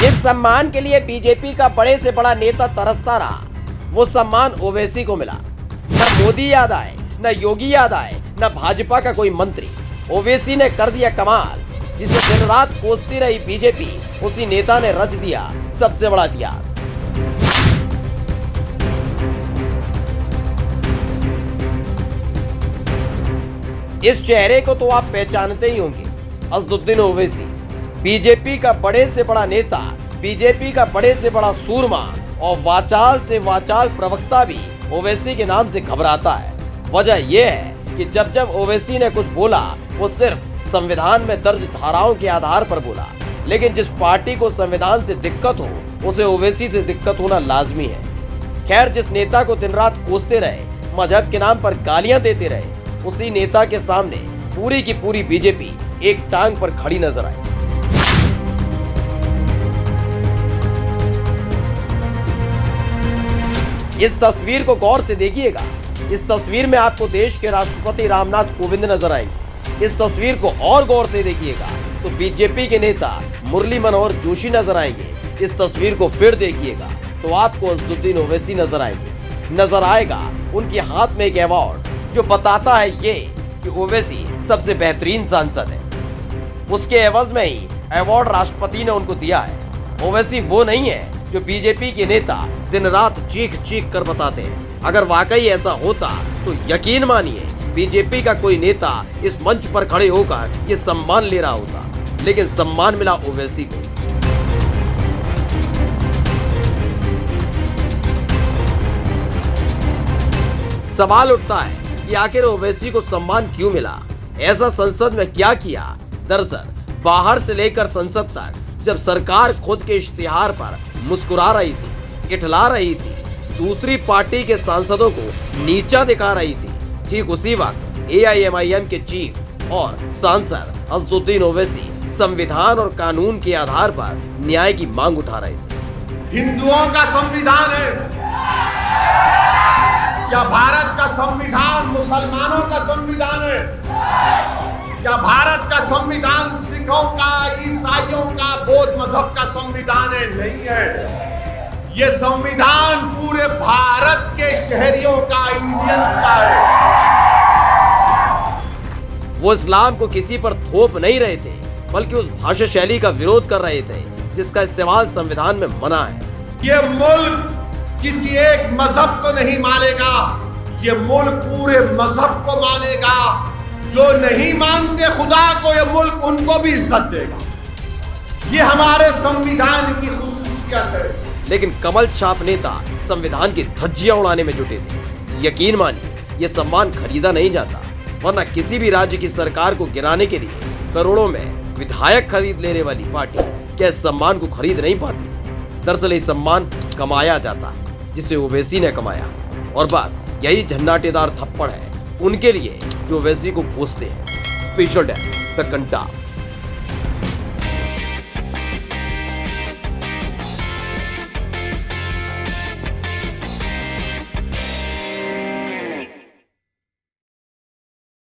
जिस सम्मान के लिए बीजेपी का बड़े से बड़ा नेता तरसता रहा, वो सम्मान ओवैसी को मिला। न मोदी याद आए, न योगी याद आए, न भाजपा का कोई मंत्री। ओवैसी ने कर दिया कमाल। जिसे दिन रात कोसती रही बीजेपी, उसी नेता ने रच दिया सबसे बड़ा इतिहास। इस चेहरे को तो आप पहचानते ही होंगे, असदुद्दीन ओवैसी। बीजेपी का बड़े से बड़ा नेता, बीजेपी का बड़े से बड़ा सूरमा और वाचाल से वाचाल प्रवक्ता भी ओवैसी के नाम से घबराता है। वजह यह है कि जब जब ओवैसी ने कुछ बोला, वो सिर्फ संविधान में दर्ज धाराओं के आधार पर बोला। लेकिन जिस पार्टी को संविधान से दिक्कत हो, उसे ओवैसी से दिक्कत होना लाजमी है। खैर, जिस नेता को दिन रात कोसते रहे, मजहब के नाम पर गालियां देते रहे, उसी नेता के सामने पूरी की पूरी बीजेपी एक टांग पर खड़ी नजर आई। इस तस्वीर को गौर से देखिएगा। इस तस्वीर में आपको देश के राष्ट्रपति रामनाथ कोविंद नजर आएंगे। इस तस्वीर को और गौर से देखिएगा तो बीजेपी के नेता मुरली मनोहर जोशी नजर आएंगे। इस तस्वीर को फिर देखिएगा तो आपको असदुद्दीन ओवैसी नजर आएंगे। नजर आएगा उनके हाथ में एक अवार्ड, जो बताता है ये कि ओवैसी सबसे बेहतरीन सांसद है। उसके एवज में ही अवार्ड राष्ट्रपति ने उनको दिया है। ओवैसी वो नहीं है जो बीजेपी के नेता दिन रात चीख चीख कर बताते हैं। अगर वाकई ऐसा होता तो यकीन मानिए बीजेपी का कोई नेता इस मंच पर खड़े होकर ये सम्मान ले रहा होता। लेकिन सम्मान मिला ओवैसी को। सवाल उठता है कि आखिर ओवैसी को सम्मान क्यों मिला? ऐसा संसद में क्या किया? दरअसल बाहर से लेकर संसद तक जब सरकार खुद के इश्तिहार पर मुस्कुरा रही थी, इठला रही थी, दूसरी पार्टी के सांसदों को नीचा दिखा रही थी, ठीक उसी वक्त AIMIM के चीफ और सांसद असदुद्दीन ओवैसी संविधान और कानून के आधार पर न्याय की मांग उठा रहे थे। हिंदुओं का संविधान है क्या? भारत का संविधान मुसलमानों का संविधान है क्या? भारत का संविधान सिखों का, ईसाइयों का, बौद्ध मजहब का संविधान है? नहीं है। ये संविधान पूरे भारत के शहरियों का, इंडियंस का है। वो इस्लाम को किसी पर थोप नहीं रहे थे, बल्कि उस भाषा शैली का विरोध कर रहे थे जिसका इस्तेमाल संविधान में मना है। ये मुल्क किसी एक मजहब को नहीं मानेगा, ये मुल्क पूरे मजहब को मानेगा। जो नहीं मानते खुदा को, ये मुल्क उनको भी इज्जत देगा। ये हमारे संविधान की खुसूसियत है। लेकिन कमल छाप नेता संविधान की धज्जियां उड़ाने में जुटे थे। यकीन मानिए, ये सम्मान खरीदा नहीं जाता, वरना किसी भी राज्य की सरकार को गिराने के लिए करोड़ों में विधायक खरीद लेने वाली पार्टी क्या इस सम्मान को खरीद नहीं पाती? दरअसल ये सम्मान कमाया जाता है, जिसे ओवैसी ने कमाया। और बस यही झन्नाटेदार थप्पड़ है उनके लिए जो ओवैसी को कोसते हैं। Special desk the Kantap.